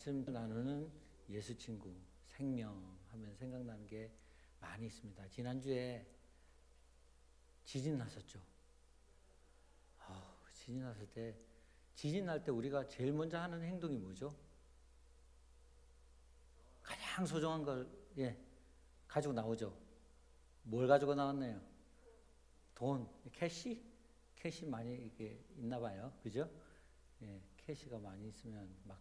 말씀 나누는 예수 친구, 생명 하면 생각나는 게 많이 있습니다. 지난주에 지진 났었죠. 지진 날 때 우리가 제일 먼저 하는 행동이 뭐죠? 가장 소중한 걸 가지고 나오죠. 뭘 가지고 나왔나요? 돈, 캐시? 캐시 많이 이렇게 있나 봐요. 그죠? 캐시가 많이 있으면 막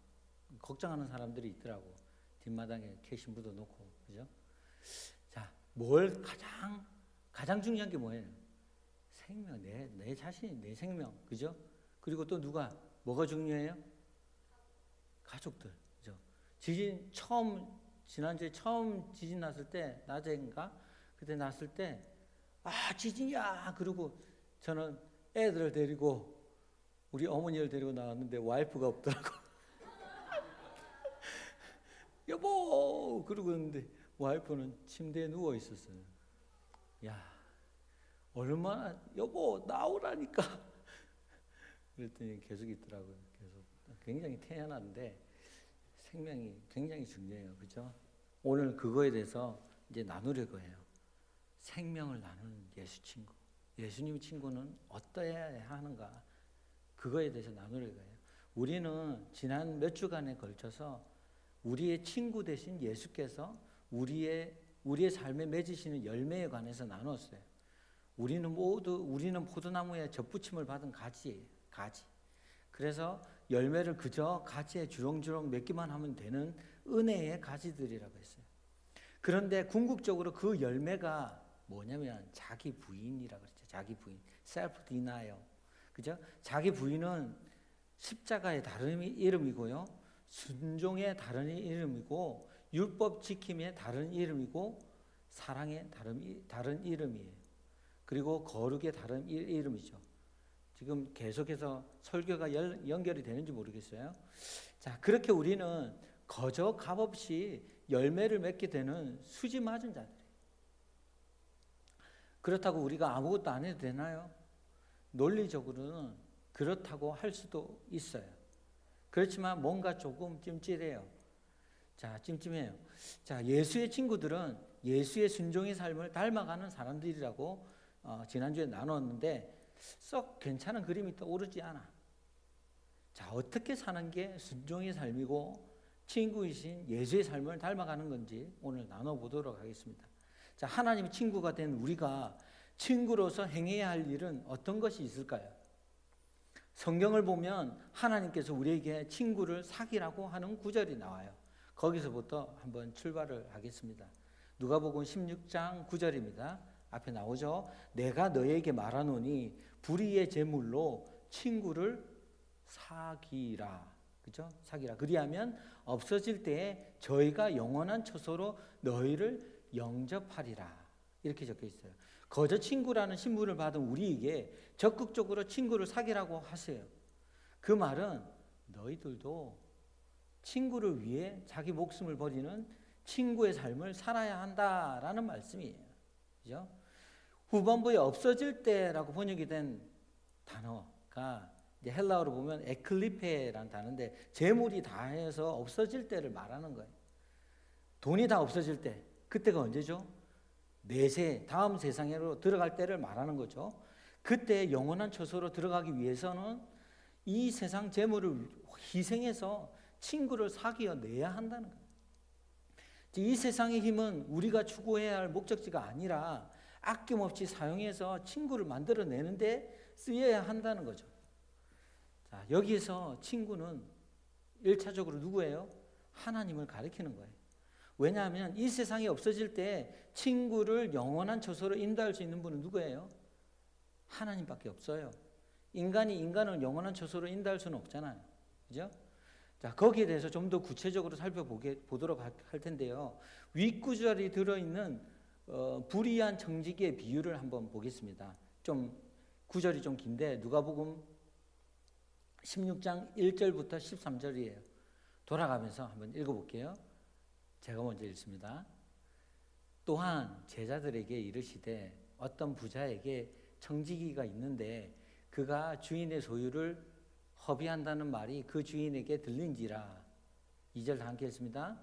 걱정하는 사람들이 있더라고. 뒷마당에 캐시 묻어놓고, 그죠? 자, 가장 중요한 게 뭐예요? 생명, 내 자신, 내 생명, 그죠? 그리고 또 뭐가 중요해요? 가족들, 그죠? 지난주에 처음 지진 났을 때, 낮인가? 그때 났을 때, 지진이야! 그리고 저는 애들을 데리고, 우리 어머니를 데리고 나왔는데 와이프가 없더라고. 여보! 그러고 있는데 와이프는 침대에 누워 있었어요. 야, 얼마나, 여보, 나오라니까. 그랬더니 계속 있더라고요. 계속. 굉장히 태연한데 생명이 굉장히 중요해요. 그죠? 오늘 그거에 대해서 이제 나누려고 해요. 생명을 나누는 예수 친구. 예수님 친구는 어떠해야 하는가? 그거에 대해서 나누려고 해요. 우리는 지난 몇 주간에 걸쳐서 우리의 친구 되신 예수께서 우리의 삶에 맺으시는 열매에 관해서 나눴어요. 우리는 포도나무에 접붙임을 받은 가지예요. 가지. 그래서 열매를 그저 가지에 주렁주렁 맺기만 하면 되는 은혜의 가지들이라고 했어요. 그런데 궁극적으로 그 열매가 뭐냐면 자기 부인이라고 그랬죠. 자기 부인. self denial. 그죠? 자기 부인은 십자가의 다른 이름이고요. 순종의 다른 이름이고 율법 지킴의 다른 이름이고 사랑의 다른 이름이에요. 그리고 거룩의 다른 이름이죠. 지금 계속해서 설교가 연결이 되는지 모르겠어요. 자, 그렇게 우리는 거저 값없이 열매를 맺게 되는 수지 맞은 자들이에요. 그렇다고 우리가 아무것도 안 해도 되나요? 논리적으로는 그렇다고 할 수도 있어요. 그렇지만 뭔가 조금 찜찜해요. 찜찜해요. 예수의 친구들은 예수의 순종의 삶을 닮아가는 사람들이라고 지난주에 나눴는데 썩 괜찮은 그림이 떠오르지 않아. 어떻게 사는 게 순종의 삶이고 친구이신 예수의 삶을 닮아가는 건지 오늘 나눠보도록 하겠습니다. 하나님의 친구가 된 우리가 친구로서 행해야 할 일은 어떤 것이 있을까요? 성경을 보면 하나님께서 우리에게 친구를 사귀라고 하는 구절이 나와요. 거기서부터 한번 출발을 하겠습니다. 누가복음 16장 9절입니다. 앞에 나오죠. 내가 너에게 말하노니 불의의 제물로 친구를 사귀라. 그죠? 사귀라. 그리하면 없어질 때에 저희가 영원한 처소로 너희를 영접하리라. 이렇게 적혀 있어요. 거저 친구라는 신분을 받은 우리에게 적극적으로 친구를 사귀라고 하세요. 그 말은 너희들도 친구를 위해 자기 목숨을 버리는 친구의 삶을 살아야 한다라는 말씀이에요. 그죠? 후반부에 없어질 때라고 번역이 된 단어가 이제 헬라어로 보면 에클리페라는 단어인데 재물이 다 해서 없어질 때를 말하는 거예요. 돈이 다 없어질 때, 그때가 언제죠? 다음 세상으로 들어갈 때를 말하는 거죠. 그때 영원한 처소로 들어가기 위해서는 이 세상 재물을 희생해서 친구를 사귀어내야 한다는 거예요. 이 세상의 힘은 우리가 추구해야 할 목적지가 아니라 아낌없이 사용해서 친구를 만들어내는데 쓰여야 한다는 거죠. 여기에서 친구는 1차적으로 누구예요? 하나님을 가리키는 거예요. 왜냐하면 이 세상이 없어질 때 친구를 영원한 처소로 인도할 수 있는 분은 누구예요? 하나님밖에 없어요. 인간이 인간을 영원한 처소로 인도할 수는 없잖아요. 그죠? 거기에 대해서 좀 더 구체적으로 살펴보도록 할 텐데요. 윗구절이 들어있는 불의한 청지기의 비유를 한번 보겠습니다. 구절이 좀 긴데 누가복음 16장 1절부터 13절이에요. 돌아가면서 한번 읽어볼게요. 제가 먼저 읽습니다. 또한 제자들에게 이르시되 어떤 부자에게 청지기가 있는데 그가 주인의 소유를 허비한다는 말이 그 주인에게 들린지라. 2절 다 함께 읽습니다.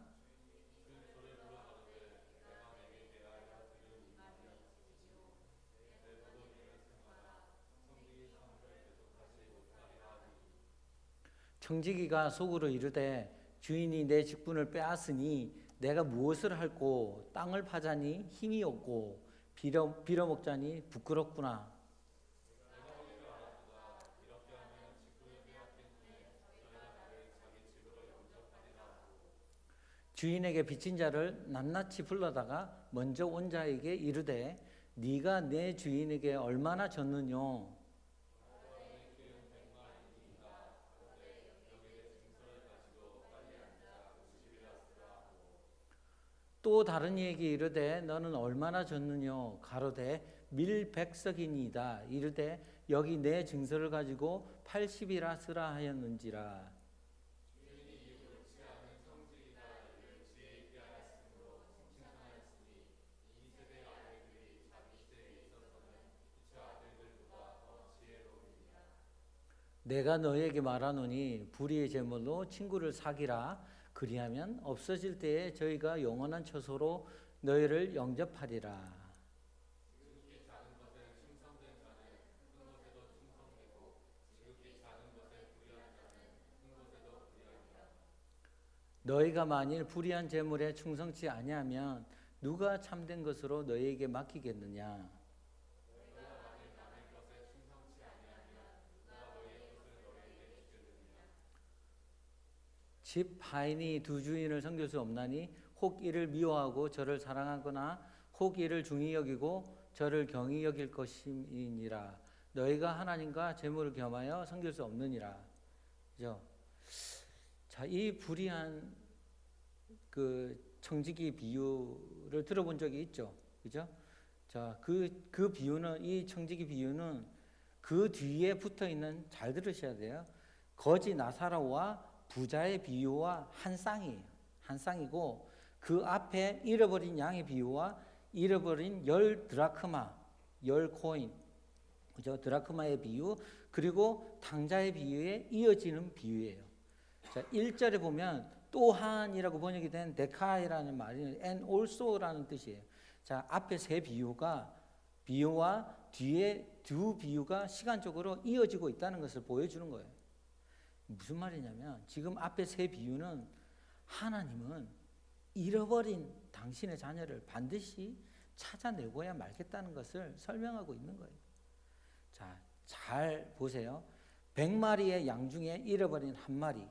청지기가 속으로 이르되 주인이 내 직분을 빼앗으니 내가 무엇을 할꼬? 땅을 파자니 힘이 없고 빌어먹자니 부끄럽구나. 주인에게 빚진 자를 낱낱이 불러다가 먼저 온 자에게 이르되 네가 내 주인에게 얼마나 졌느뇨? 또 다른 이에게 이르되 너는 얼마나 졌느뇨? 가로되 밀백석이니이다. 이르되 여기 내 증서를 가지고 80이라 쓰라 하였는지라. 내가 너에게 말하노니 불의의 제물로 친구를 사기라. 그리하면 없어질 때에 저희가 영원한 처소로 너희를 영접하리라. 너희가 만일 불의한 제물에 충성치 아니하면 누가 참된 것으로 너희에게 맡기겠느냐? 집 하인이 두 주인을 섬길 수 없나니 혹 이를 미워하고 저를 사랑하거나 혹 이를 중히 여기고 저를 경히 여길 것이니라. 너희가 하나님과 재물을 겸하여 섬길 수 없느니라. 그죠? 자, 이 불의한 그 청지기 비유를 들어본 적이 있죠. 그죠? 자, 그 비유는, 이 청지기 비유는 그 뒤에 붙어 있는, 잘 들으셔야 돼요. 거지 나사로와 부자의 비유와 한 쌍이에요. 한 쌍이고, 그 앞에 잃어버린 양의 비유와 잃어버린 10드라크마, 10코인, 그죠? 드라크마의 비유, 그리고 탕자의 비유에 이어지는 비유예요. 자, 1절에 보면 또한이라고 번역이 된 데카이라는 말이 and also라는 뜻이에요. 자, 앞에 세 비유와 뒤에 두 비유가 시간적으로 이어지고 있다는 것을 보여주는 거예요. 무슨 말이냐면 지금 앞에 세 비유는 하나님은 잃어버린 당신의 자녀를 반드시 찾아내고야 말겠다는 것을 설명하고 있는 거예요. 자, 잘 보세요. 100마리의 양 중에 잃어버린 한 마리,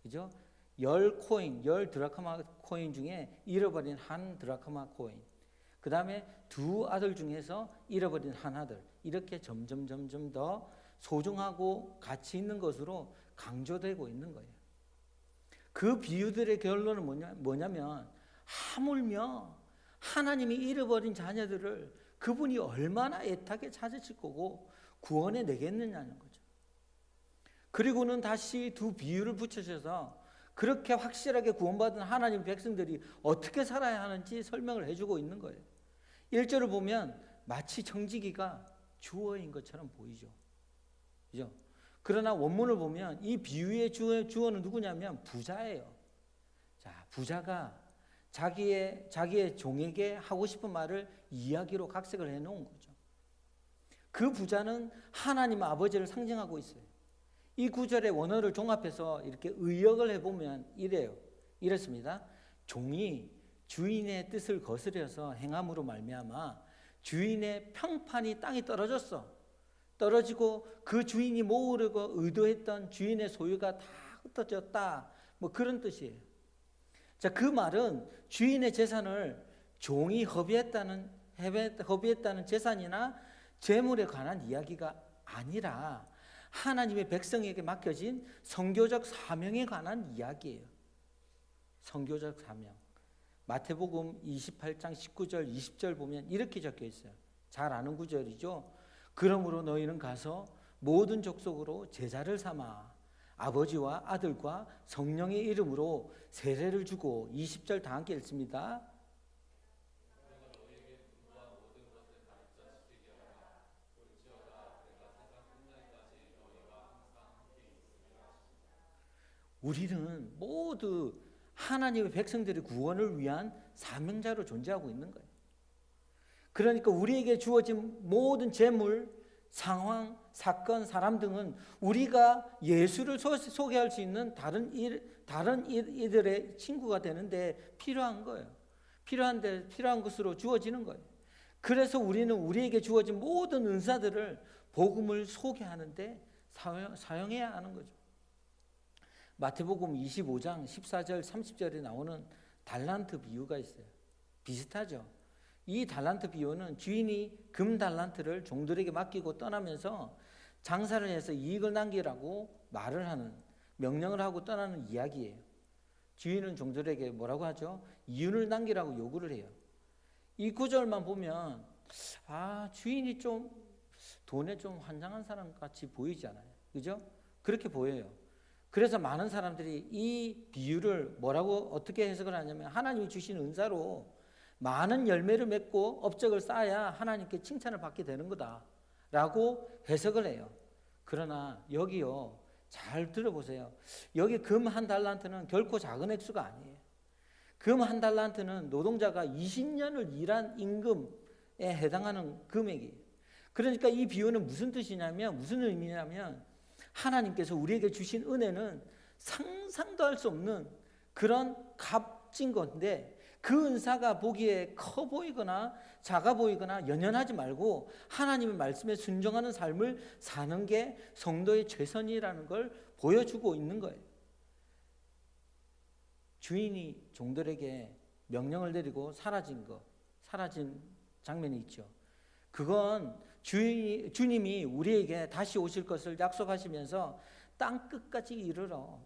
그죠? 10코인, 10드라크마 코인 중에 잃어버린 한 드라크마 코인, 그 다음에 두 아들 중에서 잃어버린 한 아들, 이렇게 점점 더 소중하고 가치 있는 것으로 강조되고 있는 거예요. 그 비유들의 결론은 뭐냐면 하물며 하나님이 잃어버린 자녀들을 그분이 얼마나 애타게 찾으실 거고 구원해 내겠느냐는 거죠. 그리고는 다시 두 비유를 붙여셔서 그렇게 확실하게 구원받은 하나님 백성들이 어떻게 살아야 하는지 설명을 해주고 있는 거예요. 1절을 보면 마치 청지기가 주어인 것처럼 보이죠. 그죠? 그러나 원문을 보면 이 비유의 주어는 누구냐면 부자예요. 자, 부자가 자기의 종에게 하고 싶은 말을 이야기로 각색을 해놓은 거죠. 그 부자는 하나님 아버지를 상징하고 있어요. 이 구절의 원어를 종합해서 이렇게 의역을 해보면 이렇습니다. 종이 주인의 뜻을 거스려서 행함으로 말미암아 주인의 평판이 땅에 떨어지고 그 주인이 모으려고 의도했던 주인의 소유가 다 흩어졌다. 뭐 그런 뜻이에요. 자, 그 말은 주인의 재산을 종이 허비했다는 재산이나 재물에 관한 이야기가 아니라 하나님의 백성에게 맡겨진 선교적 사명에 관한 이야기예요. 선교적 사명. 마태복음 28장 19절 20절 보면 이렇게 적혀 있어요. 잘 아는 구절이죠. 그러므로 너희는 가서 모든 족속으로 제자를 삼아 아버지와 아들과 성령의 이름으로 세례를 주고 20절 다 함께 읽습니다. 우리는 모두 하나님의 백성들의 구원을 위한 사명자로 존재하고 있는 거예요. 그러니까 우리에게 주어진 모든 재물, 상황, 사건, 사람 등은 우리가 예수를 소개할 수 있는 다른 이들의 친구가 되는데 필요한 거예요. 필요한 것으로 주어지는 거예요. 그래서 우리는 우리에게 주어진 모든 은사들을 복음을 소개하는데 사용해야 하는 거죠. 마태복음 25장 14절 30절에 나오는 달란트 비유가 있어요. 비슷하죠. 이 달란트 비유는 주인이 금 달란트를 종들에게 맡기고 떠나면서 장사를 해서 이익을 남기라고 말을 하는, 명령을 하고 떠나는 이야기예요. 주인은 종들에게 뭐라고 하죠? 이윤을 남기라고 요구를 해요. 이 구절만 보면 주인이 좀 돈에 좀 환장한 사람 같이 보이잖아요. 그죠? 그렇게 보여요. 그래서 많은 사람들이 이 비유를 어떻게 해석을 하냐면, 하나님이 주신 은사로 많은 열매를 맺고 업적을 쌓아야 하나님께 칭찬을 받게 되는 거다 라고 해석을 해요. 그러나 여기요, 잘 들어보세요. 여기 금 한 달란트는 결코 작은 액수가 아니에요. 금 한 달란트는 노동자가 20년을 일한 임금에 해당하는 금액이에요. 그러니까 이 비유는 무슨 의미냐면 하나님께서 우리에게 주신 은혜는 상상도 할 수 없는 그런 값진 건데, 그 은사가 보기에 커 보이거나 작아 보이거나 연연하지 말고 하나님의 말씀에 순종하는 삶을 사는 게 성도의 최선이라는 걸 보여주고 있는 거예요. 주인이 종들에게 명령을 내리고 사라진 장면이 있죠. 그건 주님이 우리에게 다시 오실 것을 약속하시면서 땅 끝까지 이르러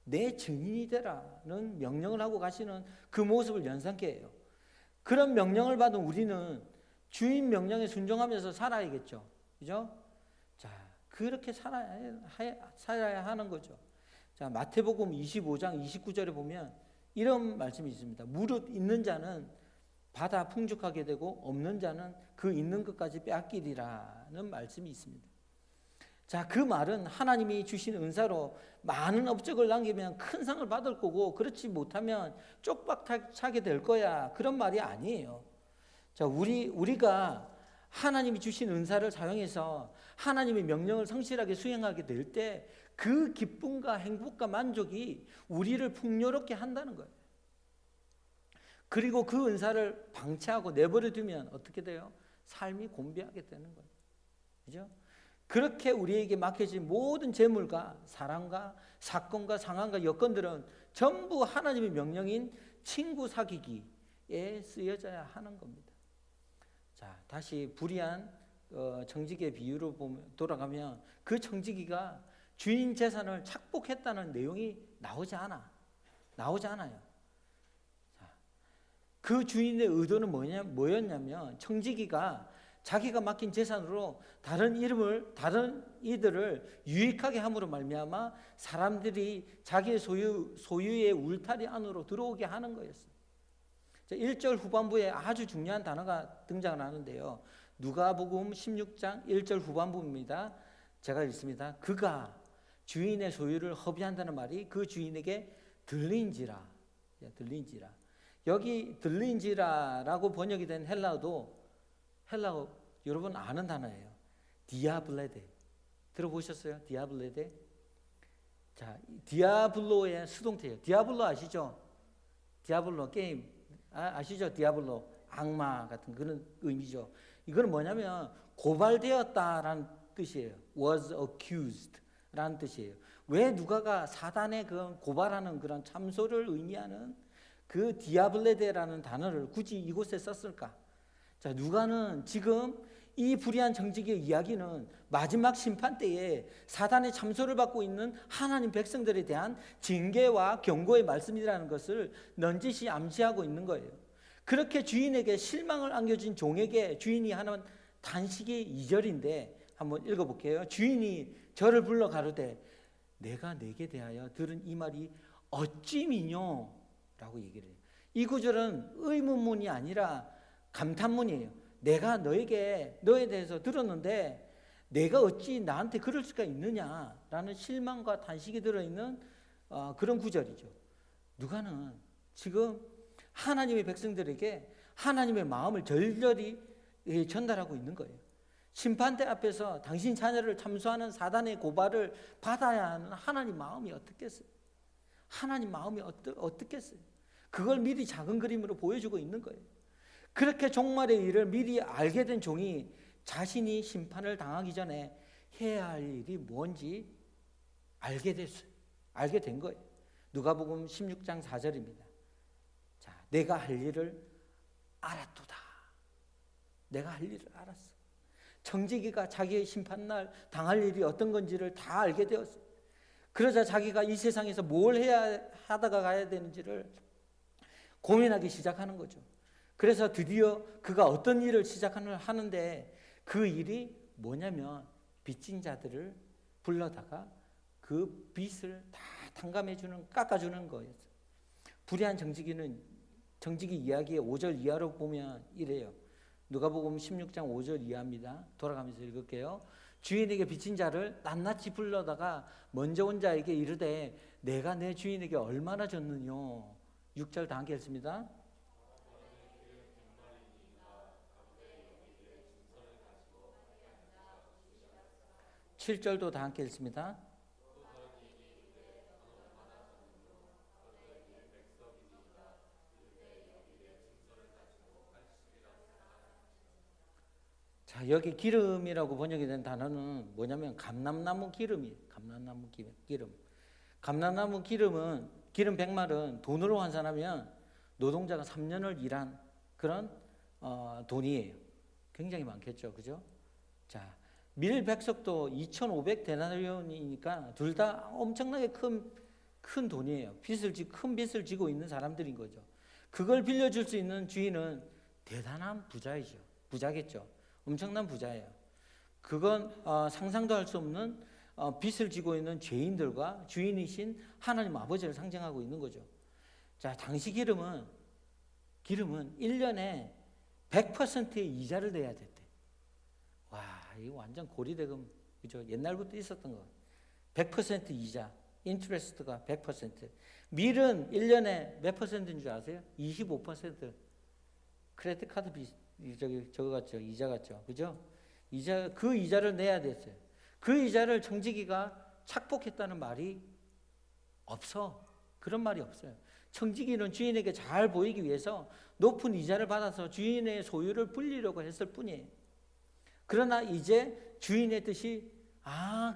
내 증인이 되라는 명령을 하고 가시는 그 모습을 연상케 해요. 그런 명령을 받은 우리는 주인 명령에 순종하면서 살아야겠죠. 그죠? 자, 그렇게 살아야 하는 거죠. 자, 마태복음 25장 29절에 보면 이런 말씀이 있습니다. 무릇 있는 자는 받아 풍족하게 되고 없는 자는 그 있는 것까지 빼앗기리라는 말씀이 있습니다. 자, 그 말은 하나님이 주신 은사로 많은 업적을 남기면 큰 상을 받을 거고, 그렇지 못하면 쪽박 차게 될 거야, 그런 말이 아니에요. 자, 우리가 하나님이 주신 은사를 사용해서 하나님의 명령을 성실하게 수행하게 될 때 그 기쁨과 행복과 만족이 우리를 풍요롭게 한다는 거예요. 그리고 그 은사를 방치하고 내버려 두면 어떻게 돼요? 삶이 곤비하게 되는 거예요. 그죠? 그렇게 우리에게 맡겨진 모든 재물과 사람과 사건과 상황과 여건들은 전부 하나님의 명령인 친구 사귀기에 쓰여져야 하는 겁니다. 자, 다시 불의한 청지기의 비유로 돌아가면, 그 청지기가 주인 재산을 착복했다는 내용이 나오지 않아요. 자, 그 주인의 의도는 뭐였냐면, 청지기가 자기가 맡긴 재산으로 다른 이들을 유익하게 함으로 말미암아 사람들이 자기의 소유의 울타리 안으로 들어오게 하는 거였어요. 1절 후반부에 아주 중요한 단어가 등장을 하는데요. 누가복음 16장 1절 후반부입니다. 제가 읽습니다. 그가 주인의 소유를 허비한다는 말이 그 주인에게 들린지라. 여기 들린지라라고 번역이 된 헬라어 여러분 아는 단어예요. 디아블레데. 들어보셨어요? 디아블레데. 자, 디아블로의 수동태예요. 디아블로 아시죠? 디아블로 게임 아시죠? 디아블로 악마 같은 그런 의미죠. 이거는 뭐냐면 고발되었다라는 뜻이에요. was accused 라는 뜻이에요. 왜 누가가 사단의 그 고발하는 그런 참소를 의미하는 그 디아블레데라는 단어를 굳이 이곳에 썼을까? 자, 누가는 지금 이 불의한 정직의 이야기는 마지막 심판 때에 사단의 참소를 받고 있는 하나님 백성들에 대한 징계와 경고의 말씀이라는 것을 넌지시 암시하고 있는 거예요. 그렇게 주인에게 실망을 안겨준 종에게 주인이 하는 단식의 2절인데 한번 읽어볼게요. 주인이 저를 불러 가로되 내가 내게 대하여 들은 이 말이 어찌 미뇨? 라고 얘기를 해요. 이 구절은 의문문이 아니라 감탄문이에요. 내가 너에 대해서 들었는데 내가 어찌 나한테 그럴 수가 있느냐라는 실망과 단식이 들어있는 그런 구절이죠. 누가는 지금 하나님의 백성들에게 하나님의 마음을 절절히 전달하고 있는 거예요. 심판대 앞에서 당신 자녀를 참수하는 사단의 고발을 받아야 하는 하나님 마음이 어떻겠어요? 하나님 마음이 어떻겠어요? 그걸 미리 작은 그림으로 보여주고 있는 거예요. 그렇게 종말의 일을 미리 알게 된 종이 자신이 심판을 당하기 전에 해야 할 일이 뭔지 알게 됐어요. 알게 된 거예요. 누가복음 16장 4절입니다. 자, 내가 할 일을 알았도다. 내가 할 일을 알았어. 청지기가 자기의 심판날 당할 일이 어떤 건지를 다 알게 되었어요. 그러자 자기가 이 세상에서 뭘 해야 하다가 가야 되는지를 고민하기 시작하는 거죠. 그래서 드디어 그가 어떤 일을 시작하는데 그 일이 뭐냐면 빚진 자들을 불러다가 그 빚을 다 탕감해주는, 깎아주는 거였어요. 불의한 정직이 이야기의 5절 이하로 보면 이래요. 누가복음 16장 5절 이하입니다. 돌아가면서 읽을게요. 주인에게 빚진 자를 낱낱이 불러다가 먼저 온 자에게 이르되 내가 내 주인에게 얼마나 졌느뇨. 6절 다 함께 읽습니다. 7절도 다 함께 읽습니다. 자, 여기 기름이라고 번역이 된 단어는 뭐냐면 감람나무 기름이에요. 감람나무 기름. 감람나무 기름 100말은 돈으로 환산하면 노동자가 3년을 일한 그런 돈이에요. 굉장히 많겠죠. 그죠? 자, 밀 백석도 2,500데나리온이니까 둘 다 엄청나게 큰 돈이에요. 큰 빚을 지고 있는 사람들인 거죠. 그걸 빌려줄 수 있는 주인은 대단한 부자겠죠. 엄청난 부자예요. 그건 상상도 할 수 없는 빚을 지고 있는 죄인들과 주인이신 하나님 아버지를 상징하고 있는 거죠. 자, 당시 기름은 1년에 100%의 이자를 내야 됐대. 와, 이거 완전 고리대금, 그죠? 옛날부터 있었던 거. 100% 이자, 인트레스트가 100%. 밀은 1년에 몇 퍼센트인 줄 아세요? 25%. 크레딧 카드 저거 같죠? 이자 같죠? 그죠? 그 이자를 내야 됐어요. 그 이자를 청지기가 착복했다는 말이 없어. 그런 말이 없어요. 청지기는 주인에게 잘 보이기 위해서 높은 이자를 받아서 주인의 소유를 불리려고 했을 뿐이에요. 그러나 이제 주인의 뜻이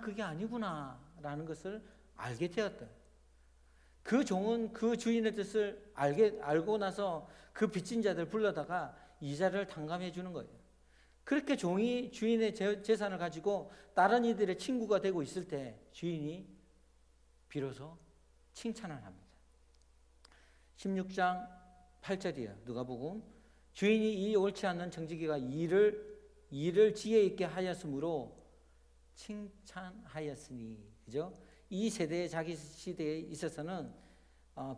그게 아니구나 라는 것을 알게 되었다. 그 종은 그 주인의 뜻을 알고 나서 그 빚진 자들 불러다가 이자를 탕감해 주는 거예요. 그렇게 종이 주인의 재산을 가지고 다른 이들의 친구가 되고 있을 때 주인이 비로소 칭찬을 합니다. 16장 8절이에요. 누가복음. 주인이 이 옳지 않는 청지기가 일을 지혜 있게 하였으므로 칭찬하였으니. 그죠? 이 세대의 자기 시대에 있어서는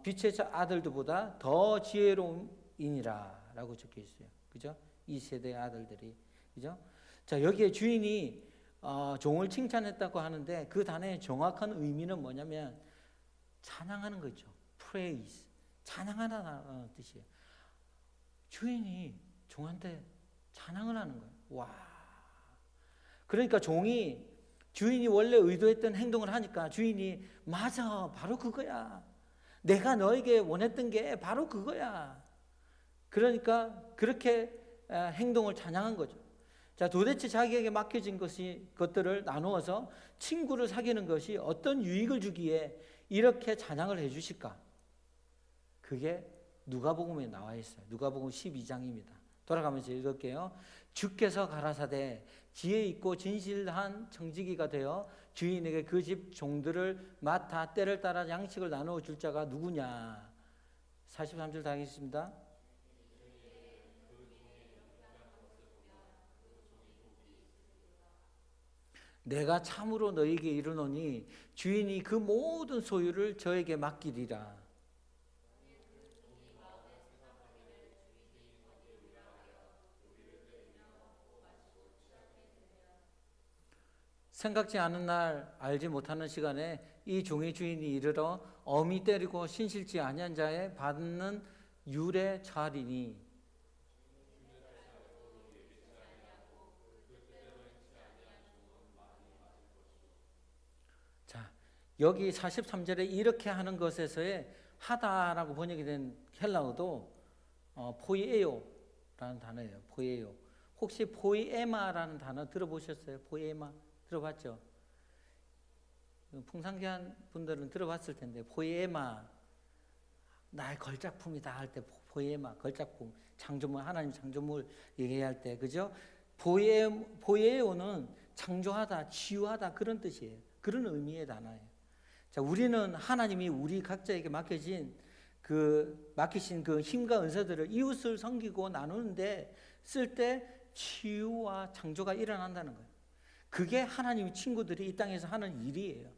빛의 아들들보다 더 지혜로운이니라 라고 적혀 있어요. 그죠? 이 세대의 아들들이. 그죠? 자, 여기에 주인이 종을 칭찬했다고 하는데 그 단어의 정확한 의미는 뭐냐면 찬양하는 거죠. praise. 찬양하라는 뜻이에요. 주인이 종한테 찬양을 하는 거예요. 와. 그러니까 종이 주인이 원래 의도했던 행동을 하니까 주인이 맞아, 바로 그거야. 내가 너에게 원했던 게 바로 그거야. 그러니까 그렇게 행동을 찬양한 거죠. 자, 도대체 자기에게 맡겨진 것들을 나누어서 친구를 사귀는 것이 어떤 유익을 주기에 이렇게 찬양을 해주실까? 그게 누가복음에 나와 있어요. 누가복음 12장입니다. 돌아가면서 읽을게요. 주께서 가라사대 지혜 있고 진실한 청지기가 되어 주인에게 그 집 종들을 맡아 때를 따라 양식을 나누어 줄 자가 누구냐. 43절 다 하겠습니다. 내가 참으로 너에게 이르노니 주인이 그 모든 소유를 저에게 맡기리라. 생각지 않은 날, 알지 못하는 시간에 이 종의 주인이 이르러 어미 때리고 신실치 아니한 자에 받는 율에 처하리니. 자, 여기 43절에 이렇게 하는 것에서의 하다라고 번역이 된 헬라어도 포이에요라는 단어예요. 포이에요. 혹시 포이에마라는 단어 들어보셨어요? 포이에마 들어봤죠? 풍산교한 분들은 들어봤을 텐데, 포이에마, 나의 걸작품이다 할 때 포이에마, 걸작품, 창조물, 하나님 창조물 얘기할 때, 그죠? 포이에요는 창조하다, 치유하다 그런 뜻이에요. 그런 의미의 단어예요. 자, 우리는 하나님이 우리 각자에게 맡기신 그 힘과 은사들을 이웃을 섬기고 나누는데 쓸 때 치유와 창조가 일어난다는 거예요. 그게 하나님의 친구들이 이 땅에서 하는 일이에요.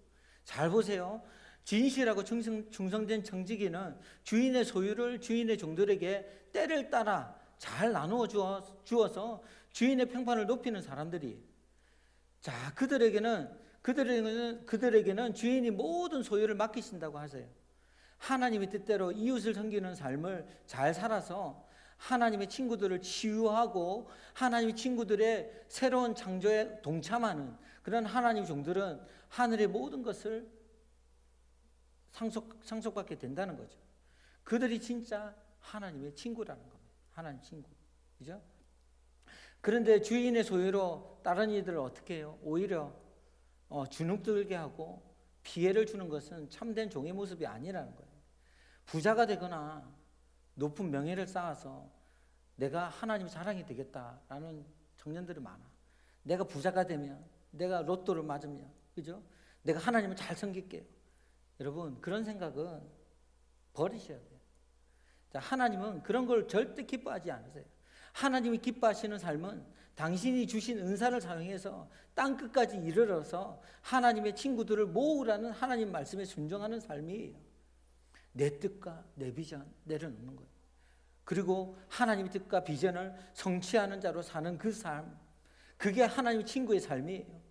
잘 보세요. 진실하고 충성된 청지기는 주인의 소유를 주인의 종들에게 때를 따라 잘 나누어 주어서 주인의 평판을 높이는 사람들이에요. 자, 그들에게는 주인이 모든 소유를 맡기신다고 하세요. 하나님의 뜻대로 이웃을 섬기는 삶을 잘 살아서 하나님의 친구들을 치유하고 하나님의 친구들의 새로운 창조에 동참하는 그런 하나님의 종들은 하늘의 모든 것을 상속받게 된다는 거죠. 그들이 진짜 하나님의 친구라는 겁니다. 하나님 친구. 그죠? 그런데 주인의 소유로 다른 이들을 어떻게 해요? 오히려 주눅들게 하고 피해를 주는 것은 참된 종의 모습이 아니라는 거예요. 부자가 되거나 높은 명예를 쌓아서 내가 하나님의 자랑이 되겠다라는 청년들이 많아. 내가 부자가 되면, 내가 로또를 맞으면, 그죠? 내가 하나님을 잘 섬길게요. 여러분, 그런 생각은 버리셔야 돼요. 자, 하나님은 그런 걸 절대 기뻐하지 않으세요. 하나님이 기뻐하시는 삶은 당신이 주신 은사를 사용해서 땅 끝까지 이르러서 하나님의 친구들을 모으라는 하나님 말씀에 순종하는 삶이에요. 내 뜻과 내 비전 내려놓는 거예요. 그리고 하나님의 뜻과 비전을 성취하는 자로 사는 그 삶, 그게 하나님의 친구의 삶이에요.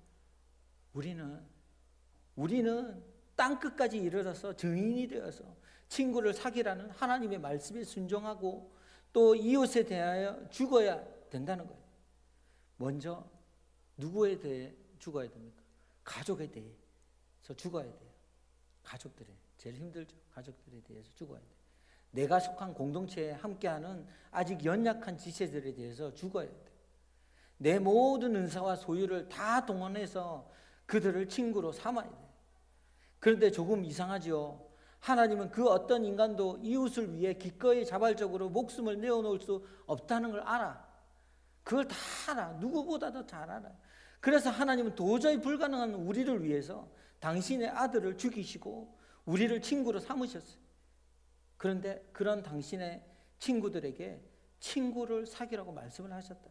우리는 땅 끝까지 이르러서 증인이 되어서 친구를 사귀라는 하나님의 말씀에 순종하고 또 이웃에 대하여 죽어야 된다는 거예요. 먼저 누구에 대해 죽어야 됩니까? 가족에 대해서 죽어야 돼요. 가족들에 제일 힘들죠. 가족들에 대해서 죽어야 돼요. 내가 속한 공동체에 함께하는 아직 연약한 지체들에 대해서 죽어야 돼요. 내 모든 은사와 소유를 다 동원해서 그들을 친구로 삼아야 돼요. 그런데 조금 이상하지요. 하나님은 그 어떤 인간도 이웃을 위해 기꺼이 자발적으로 목숨을 내어놓을 수 없다는 걸 알아. 그걸 다 알아. 누구보다도 잘 알아요. 그래서 하나님은 도저히 불가능한 우리를 위해서 당신의 아들을 죽이시고 우리를 친구로 삼으셨어요. 그런데 그런 당신의 친구들에게 친구를 사귀라고 말씀을 하셨다.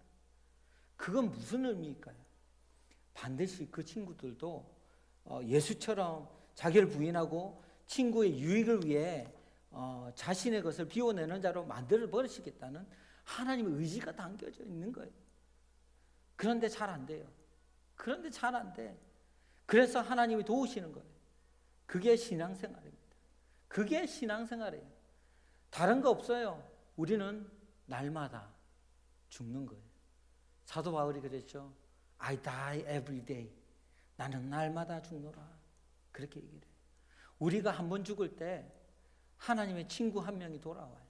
그건 무슨 의미일까요? 반드시 그 친구들도 예수처럼 자기를 부인하고 친구의 유익을 위해 자신의 것을 비워내는 자로 만들어 버리시겠다는 하나님의 의지가 담겨져 있는 거예요. 그런데 잘 안 돼요. 그런데 잘 안 돼. 그래서 하나님이 도우시는 거예요. 그게 신앙생활입니다. 그게 신앙생활이에요. 다른 거 없어요. 우리는 날마다 죽는 거예요. 사도 바울이 그랬죠. I die every day. 나는 날마다 죽노라. 그렇게 얘기를 해요. 우리가 한 번 죽을 때 하나님의 친구 한 명이 돌아와요.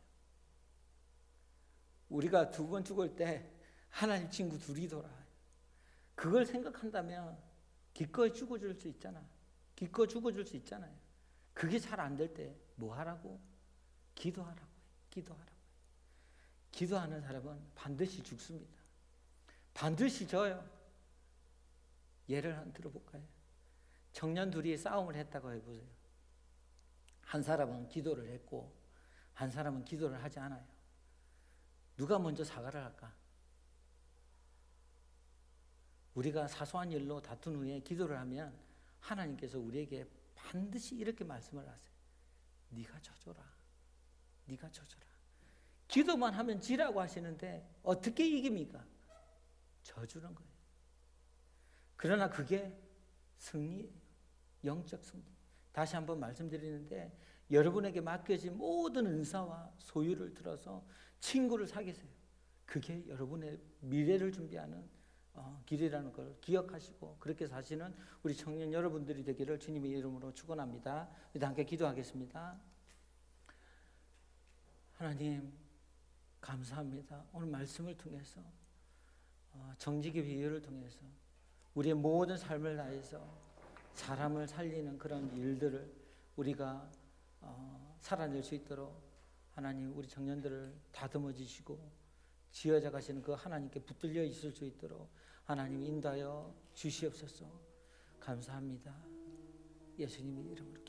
우리가 두 번 죽을 때 하나님 친구 둘이 돌아와요. 그걸 생각한다면 기꺼이 죽어줄 수 있잖아. 기꺼이 죽어줄 수 있잖아요. 그게 잘 안 될 때 뭐 하라고? 기도하라고. 기도하라고. 기도하는 사람은 반드시 죽습니다. 반드시 져요. 예를 한 들어볼까요? 청년 둘이 싸움을 했다고 해보세요. 한 사람은 기도를 했고 한 사람은 기도를 하지 않아요. 누가 먼저 사과를 할까? 우리가 사소한 일로 다툰 후에 기도를 하면 하나님께서 우리에게 반드시 이렇게 말씀을 하세요. 네가 져줘라. 네가 져줘라. 기도만 하면 지라고 하시는데 어떻게 이깁니까? 져주는 거예요. 그러나 그게 승리예요. 영적 승리. 다시 한번 말씀드리는데 여러분에게 맡겨진 모든 은사와 소유를 들어서 친구를 사귀세요. 그게 여러분의 미래를 준비하는 길이라는 걸 기억하시고 그렇게 사시는 우리 청년 여러분들이 되기를 주님의 이름으로 축원합니다. 우리 함께 기도하겠습니다. 하나님 감사합니다. 오늘 말씀을 통해서 정직의 비유를 통해서 우리의 모든 삶을 다해서 사람을 살리는 그런 일들을 우리가 살아낼 수 있도록 하나님 우리 청년들을 다듬어 주시고 지어져 가시는 그 하나님께 붙들려 있을 수 있도록 하나님 인도하여 주시옵소서. 감사합니다. 예수님의 이름으로.